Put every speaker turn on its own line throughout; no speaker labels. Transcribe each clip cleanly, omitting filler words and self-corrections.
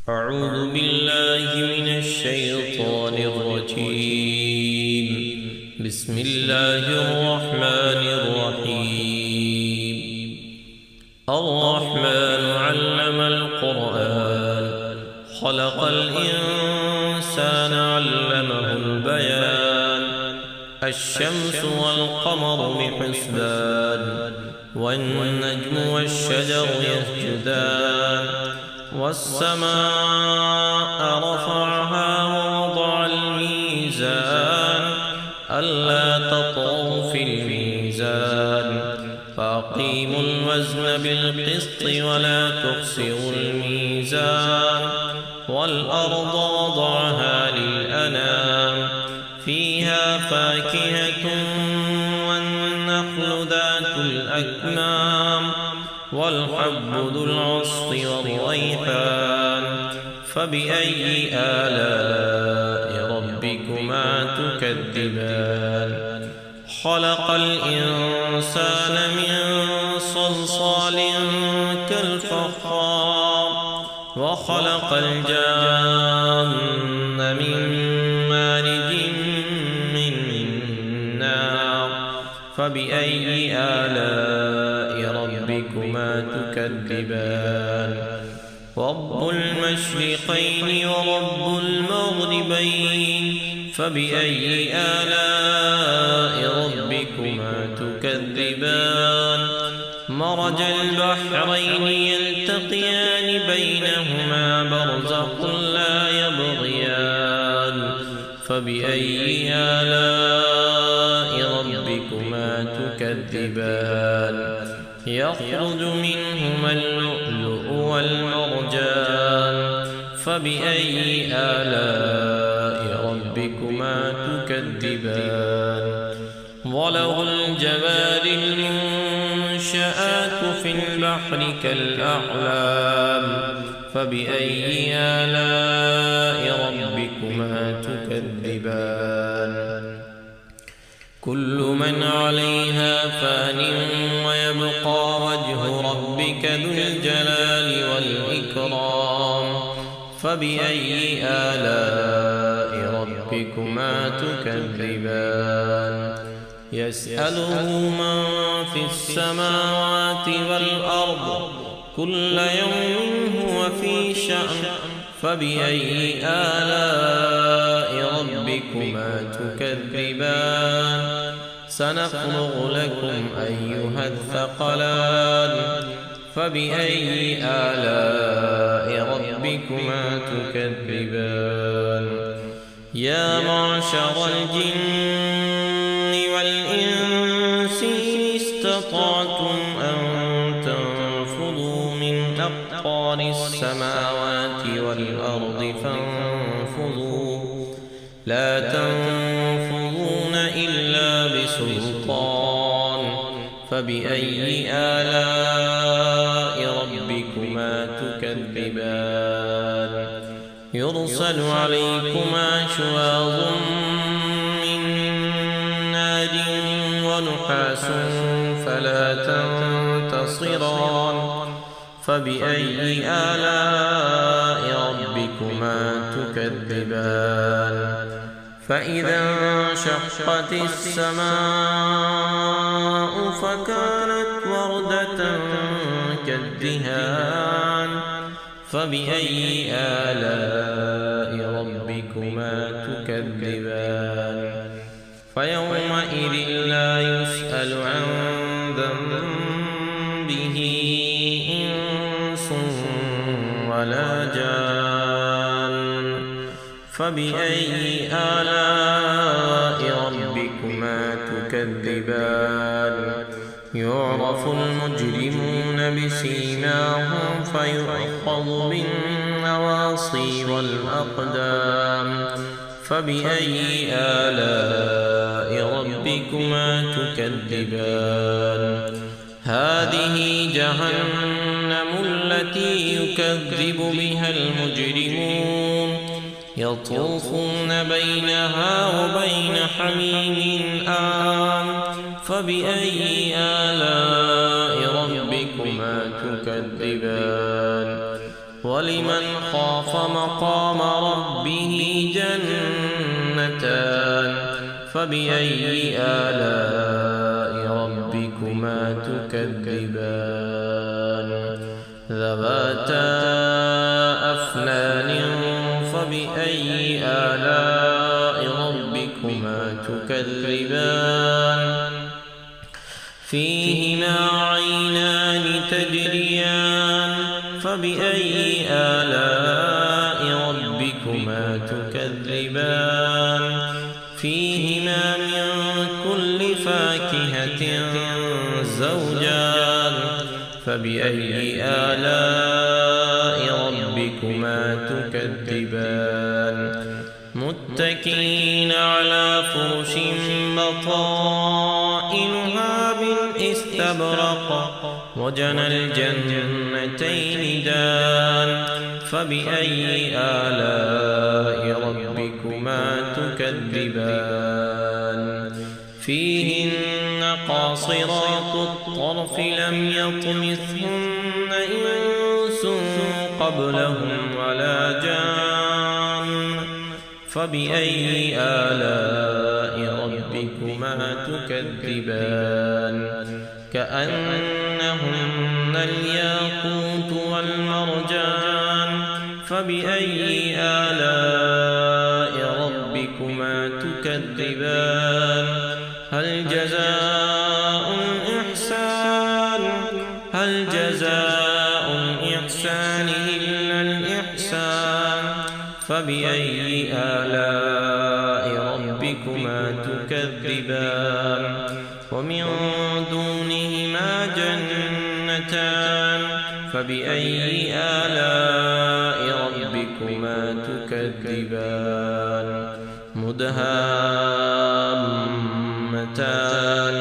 أعوذ بالله من الشيطان الرجيم. بسم الله الرحمن الرحيم. الرحمن علم القرآن خلق الإنسان علمه البيان. الشمس والقمر بحسبان والنجم والشجر يسجدان والسماء رفعها ووضع الميزان ألا تطغوا في الميزان فأقيموا الوزن بالقسط ولا تخسروا الميزان. والأرض وضعها للأنام فيها فاكهة والنخل ذات الأكمام والحب ذو العصف والريحان. فبأي آلاء ربكما تكذبان؟ خلق الإنسان من صلصال كالفخار وخلق الجان من مارج من نار. فبأي آلاء ربكما تكذبان؟ رب المشرقين ورب المغربين. فبأي آلاء ربكما تكذبان؟ مرج البحرين يلتقيان بينهما برزخ لا يبغيان. فبأي آلاء ربكما تكذبان؟ يخرج منهما اللؤلؤ والمرجان. فبأي آلاء ربكما تكذبان؟ وله الجوار المنشآت في البحر كالأعلام. فبأي آلاء ربكما تكذبان؟ كل من عليها فان ويبقى وجه ربك ذو الجلال والإكرام. فبأي آلاء ربكما تكذبان؟ يسأله من في السماوات والأرض كل يوم هو في شأن. فبأي آلاء ربكما تكذبان؟ سنفرغ لكم أيها الثقلان. فبأي آلاء ربكما تكذبان؟ يا معشر الجن والإنس إن استطعتم أن تنفذوا من أقطار السماوات والأرض فانفذوا لا تنفذون إلا بسلطان. فبأي آلاء ربكما تكذبان؟ يرسل عليكما شواظ من نار ونحاس فلا تنتصران. فبأي آلاء ربكما تكذبان؟ فإذا انشقت السماء فكانت وردة كالدهان. فبأي آلاء ربكما تكذبان؟ فيومئذ لا يسأل عن ذنبه إنس ولا جان. فبأي آلاء ربكما تكذبان؟ يعرف المجرمون بسيماهم فيؤخذ بالنواصي والأقدام. فبأي آلاء ربكما تكذبان؟ هذه جهنم التي يكذب بها المجرمون يطوفون بينها وبين حميم آن. فبأي آلاء ربكما تكذبان؟ ولمن خاف مقام ربه جنتان فبأي آلاء ربكما تكذبان ذواتا أفنان فبأي آلاء ربكما تكذبان فيهما عينان تجريان فبأي آلاء ربكما تكذبان فيهما من كل فاكهة زوجان فبأي آلاء ربكما تكذبان متكئين على فرش بطائنها من استبرق وجنى الجنتين دان فبأي آلاء ربكما تكذبان فيهن قاصرات الطرف لم يطمثهن إنس قبلهم ولا جان فبأي آلاء ربكما تكذبان كأنهن الياقوت والمرجان فبأي آلاء ربكما تكذبان هل جزاء الإحسان إلا الإحسان فبأي آلاء ربكما تكذبان ومن دونهما جنتان فبأي آلاء ربكما تكذبان مدهامتان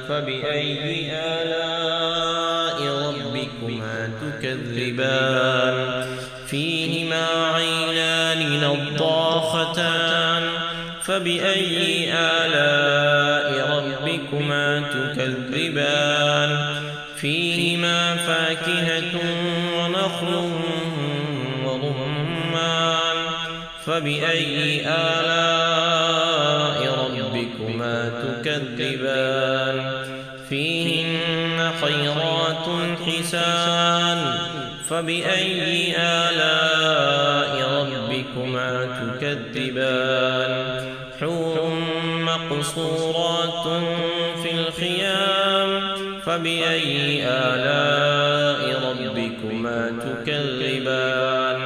فبأي آلاء ربكما تكذبان فيهما عينان نضاختان فبأي آلاء ربكما تكذبان فيهما فاكهة ونخل ورمان فبأي آلاء ربكما تكذبان فيهن خيرات حسان فبأي آلاء ربكما تكذبان حور مقصورات في الخيام فبأي آلاء ربكما تكذبان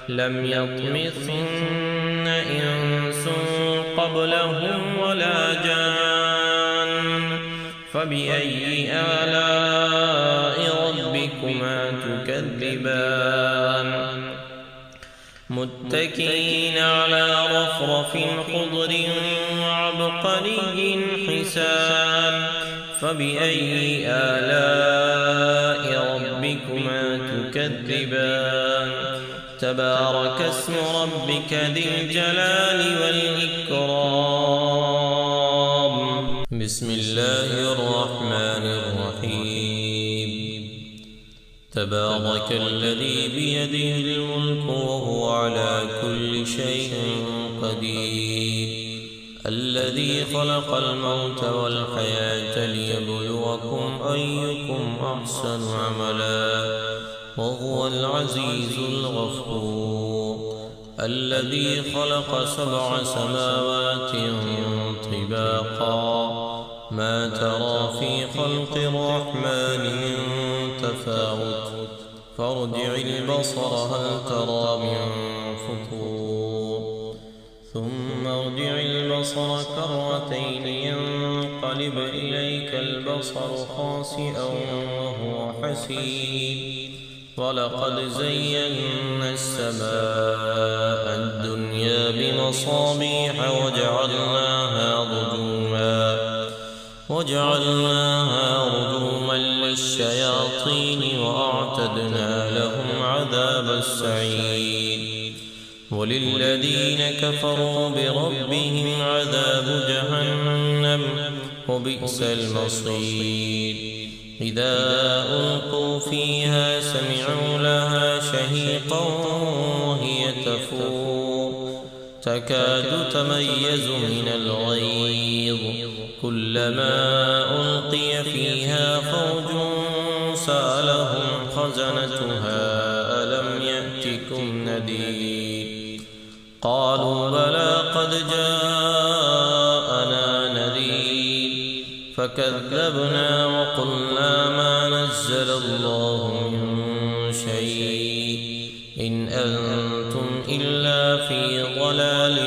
لم يطمثهن إنس قبلهم ولا جان فبأي آلاء ربكما تكذبان متكئين على رفرف خضر وعبقري حسان فبأي آلاء ربكما تكذبان تبارك اسم ربك ذي الجلال والإكرام بسم الله الرحمن الرحيم تبارك الذي بيده الملك وهو على كل شيء قدير الذي خلق الموت والحياة ليبلوكم أيكم أحسن عملا وهو العزيز الغفور الذي خلق 7 سماوات طباقا ما ترى في خلق الرحمن من تفاوت فارجع البصر هل ترى من فطور ثم ارجع البصر كرتين ينقلب إليك البصر خاسئا وهو حسير ولقد زينا السماء الدنيا بمصابيح وجعلناها رجوما للشياطين وأعتدنا لهم عذاب السعير وللذين كفروا بربهم عذاب جهنم وبئس المصير إذا ألقوا فيها سمعوا لها شهيقا وهي تفور تكاد تميز من الغيظ كلما ألقي فيها فوج سألهم خزنتها ألم يأتكم نذير قالوا بلى قد جاءنا نذير فكذبنا وقلنا ما نزل الله من شيء إن أنتم إلا في ضلال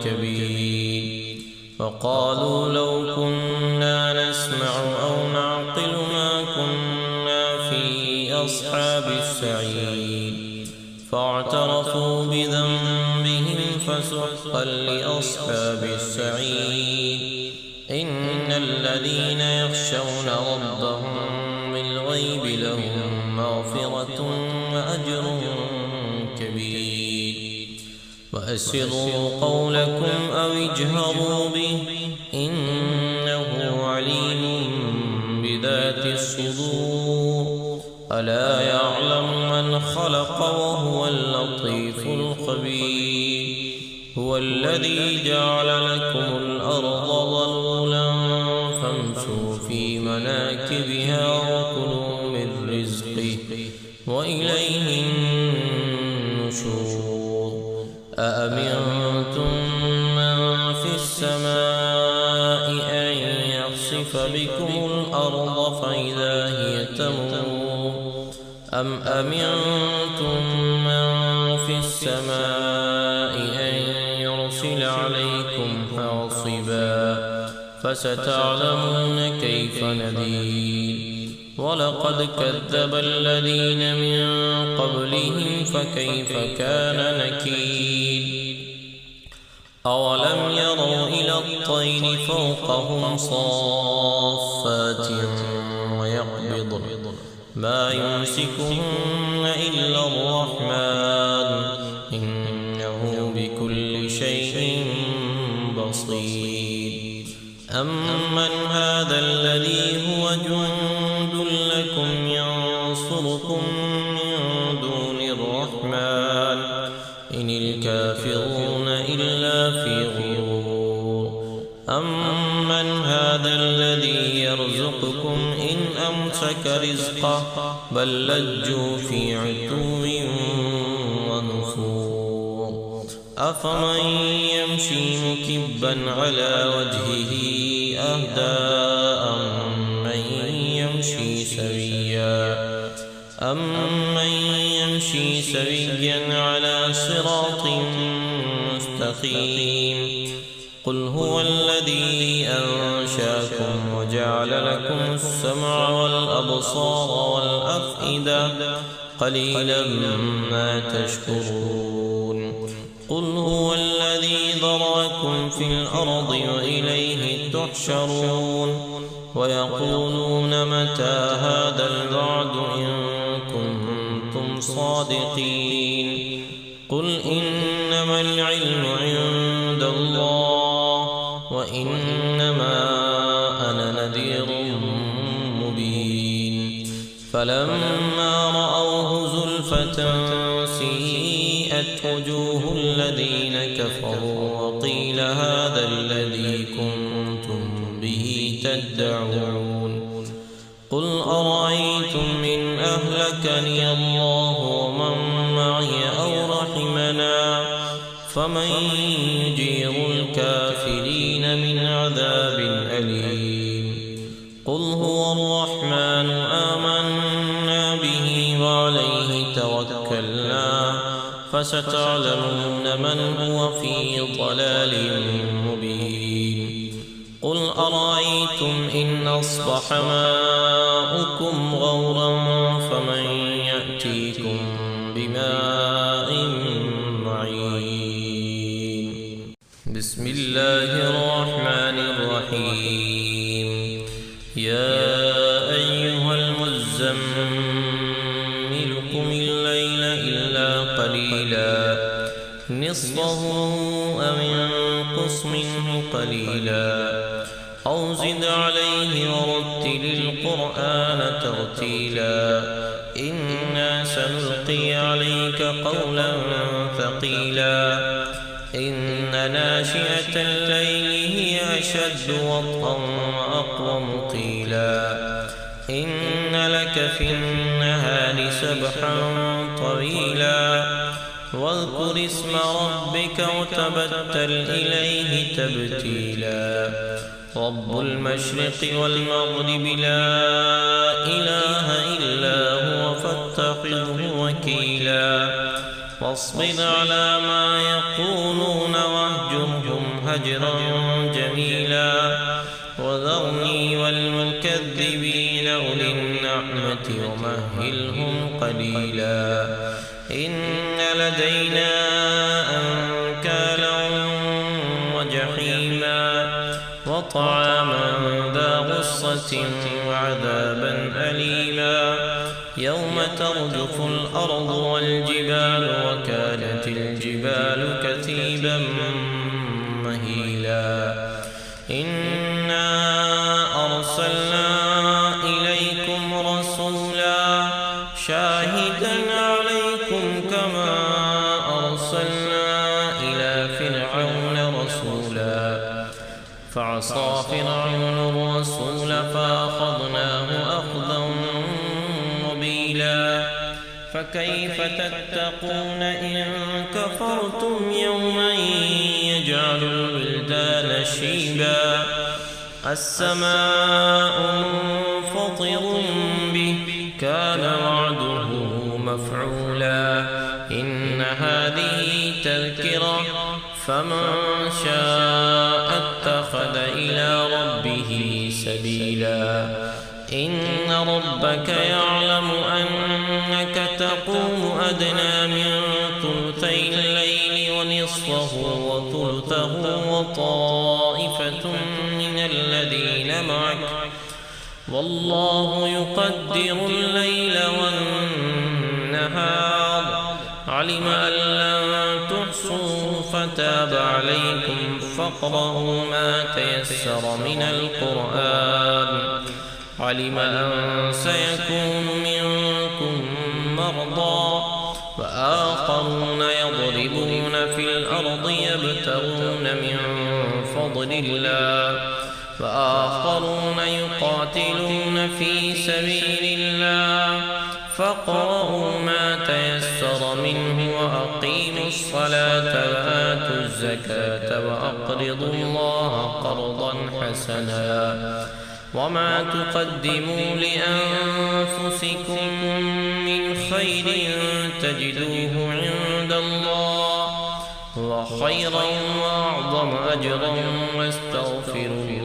كبير وقالوا لو كنا نسمع أو نعقل ما كنا في أصحاب السعير فاعترفوا بذنبهم فسحقا لأصحاب السعير إن الذين يخشون ربهم بالغيب لهم مغفرة وأجر كبير وأسروا قولكم أو اجهروا به إنه عليم بذات الصدور ألا يعلم من خلق وهو اللطيف الخبير هو الذي جعل لكم الأرض ظلولا فامشوا في مناكبها وكلوا من رزقه وإليه النشور أأمنتم من في السماء أن يخسف بكم الأرض فإذا هي تمور أم أمنتم من في السماء أن يرسل عليكم حاصبا فستعلمون كيف نذير ولقد كذب الذين من قبلهم فكيف كان نكير أولم يروا إلى الطير فوقهم صافات ويقبضن ما يمسكهن إلا الرحمن إنه بكل شيء بصير أمن هذا الذي هو جند لكم ينصركم من دون الرحمن إن الكافرون إلا في غرور أمن هذا الذي يرزقكم إن أمسك رزقه بل لجوا في عتو ونفور أفمن يمشي مكبا على وجهه أهدى أمن يمشي سويا على صراط مستقيم قل هو الذي أنشاكم وجعل لكم السمع والأبصار والأفئدة قليلا ما تشكرون قل هو الذي ذرأكم في الأرض وإليه تحشرون ويقولون متى هذا الوعد إن كنتم صادقين قل إنما العلم عند الله وإنما أنا نذير مبين فلما رأوه زلفة سيئت وجوه الذين كفروا وقيل هذا الذي كنتم به تدعون قل أرأيتم إن أهلكني الله ومن معي أو رحمنا فمن يجير الكافرين من عذاب أليم قل هو الرحمن آمنا به وعليه توكلنا فستعلمون من هو في ضلال مبين قل أرأيتم إن أصبح ماؤكم غورا فمن يأتيكم بماء معين بسم الله الرحمن الرحيم يا أيها المزمل قم الليل إلا قليلا نصفه أو انقص منه قليلا أو زد عليه ورتل القرآن ترتيلا إنا سنلقي عليك قولا ثقيلا إن ناشئة الليل هي أشد وطئا وأقوم قيلا إن لك في النهار سبحا طويلا واذكر اسم ربك وتبتل إليه تبتيلا رب المشرق والمغرب لا إله إلا هو فاتخذه وكيلا واصبر على ما يقولون واهجرهم هجرا جميلا وذرني والمكذبين أولي النعمة ومهلهم قليلا إن لدينا أنكالا وجحيما وطعاما ذا غصة وعذابا أليما يوم ترجف الأرض والجبال وكانت الجبال كثيبا مهيلا إنا أرسلنا إليكم رسولا شاهدا عليكم كما أرسلنا إلى فرعون رسولا فعصى فرعون الرسول فأخذناه أخذا وبيلا فكيف تتقون إن كفرتم يوما يجعل الولدان شيبا السماء منفطر به كان وعده مفعولا إن هذه تذكرة فمن شاء اتخذ إلى ربه سبيلا إن ربك يعلم أنك تقوم أدنى من ثلثي الليل ونصفه وثلثه وطائفة من الذين معك والله يقدر الليل والنهار علم أن لن تحصوا فتاب عليكم فاقرؤوا ما تيسر من القرآن علم أن سيكون منكم مرضى وآخرون يضربون في الأرض يبتغون من فضل الله وآخرون يقاتلون في سبيل الله فاقرؤوا ما تيسر منه وأقيموا الصلاة وآتوا الزكاة وأقرضوا الله قرضا حسنا وما تقدموا لأنفسكم من خير تجدوه عند الله هو خيرا وأعظم أجرا واستغفروا